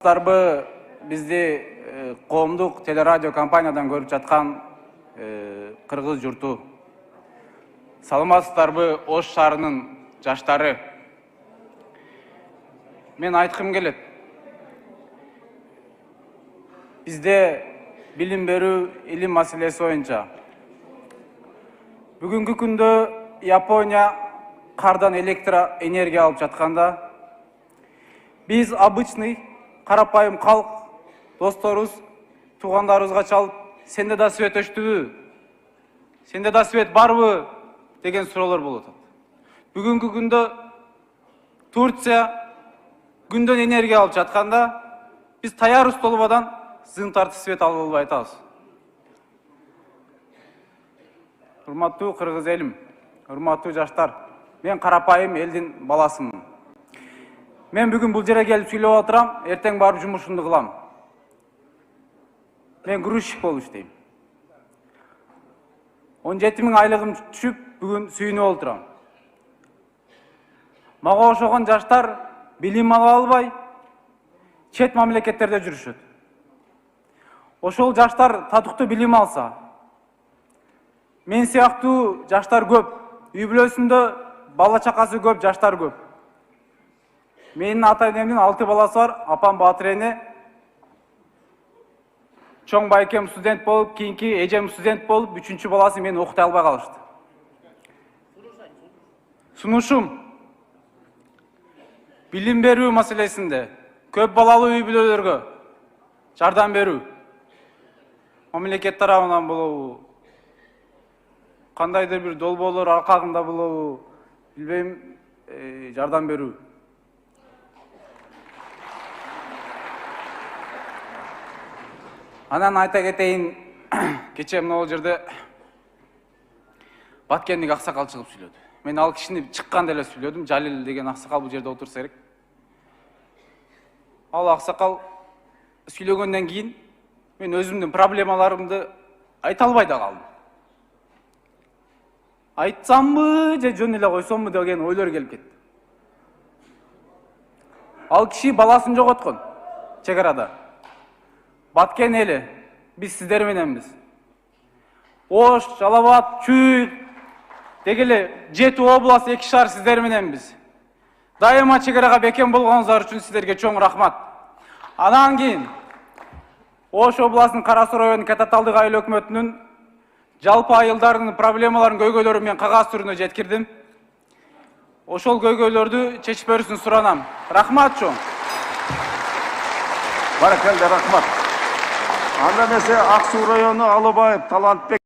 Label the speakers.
Speaker 1: Саламатсыздарбы, бизди коомдук телерадио компаниядан көрүп жаткан кыргыз журту. Саламатсыздарбы, Ош шаарынын жаштары. Мен айткым келет. Бизде билим берүү, илим маселеси боюнча бүгүнкү күндө Япония кардан электроэнергия алып жатканда, биз обычный карапайым калк, досторубуз, туугандарыбызга чалып, сенде да свет өчтүбү? Сенде да свет барбы? Деген суроолор болуп атат. Бүгүнкү күндө Турция күндөн энергия алып жатканда, биз таяр устолбадан зыйын тартып свет алып албай атабыз. Урматтуу кыргыз элим, урматтуу жаштар, мен карапайым элдин баласымын. Мен бүгүн бул жерге келип сүйлөп отурам, эртең барып жумушумду кылам. Мен грузчик болуп иштейм. 17 000 айлыгым түшүп, бүгүн сүйүнүп отурам. Мага ошогон жаштар билим ала албай, чет мамлекеттерде жүрүшөт. Ошол жаштар татыктуу билим алса, мен сыяктуу жаштар көп, үй бүлөсүндө бала чакасы көп жаштар көп. Менин ата-энемдин 6 баласы бар, апам Батыр эне. Чоң байкем студент болуп, кийинки эжем студент болуп, 3-чү баласы мени окутай албай калышты. Сунушум билим берүү маселесинде көп балалуу үй бүлөлөргө жардам берүү. Мамлекет тарабынан болобу, кандайдыр бир долбоорлор аркагында болобу, билбейм, жардам берүү. Анан айта кетейин, кече могул жерде Баткендик аксакал чыгып сүйлөдү. Мен ал кишини чыкканда эле сүйлөдүм. Жалил деген аксакал бул жерде отурса керек. Ал аксакал сүйлөгөндөн кийин мен өзүмдүн проблемаларымды айта албай да калдым. Айтсамбы же жөн эле койсомбу деген ойлор келип кетти. Ал киши баласын жоготкон чек арада. Баткен эли, биз сиздер мененбиз. Ош, Жалал Абад, Чүй, дегеле 7 область 2 шаар сиздер мененбиз. Дайыма чек арага бекем болгонуңуздар үчүн сиздерге чоң рахмат. Анан кийин Ош областынын Кара Суу районунун Кататалдык айыл өкмөтүнүн жалпы айылдардын проблемаларын көйгөйлөрүн мен кагаз түрүнө жеткирдим. Ошол көйгөйлөрдү чечип берүүсүн суранам. Рахмат чоң.
Speaker 2: Баракалла, рахмат. Анда эмесе Ак Суу району Алыбаев Талантбек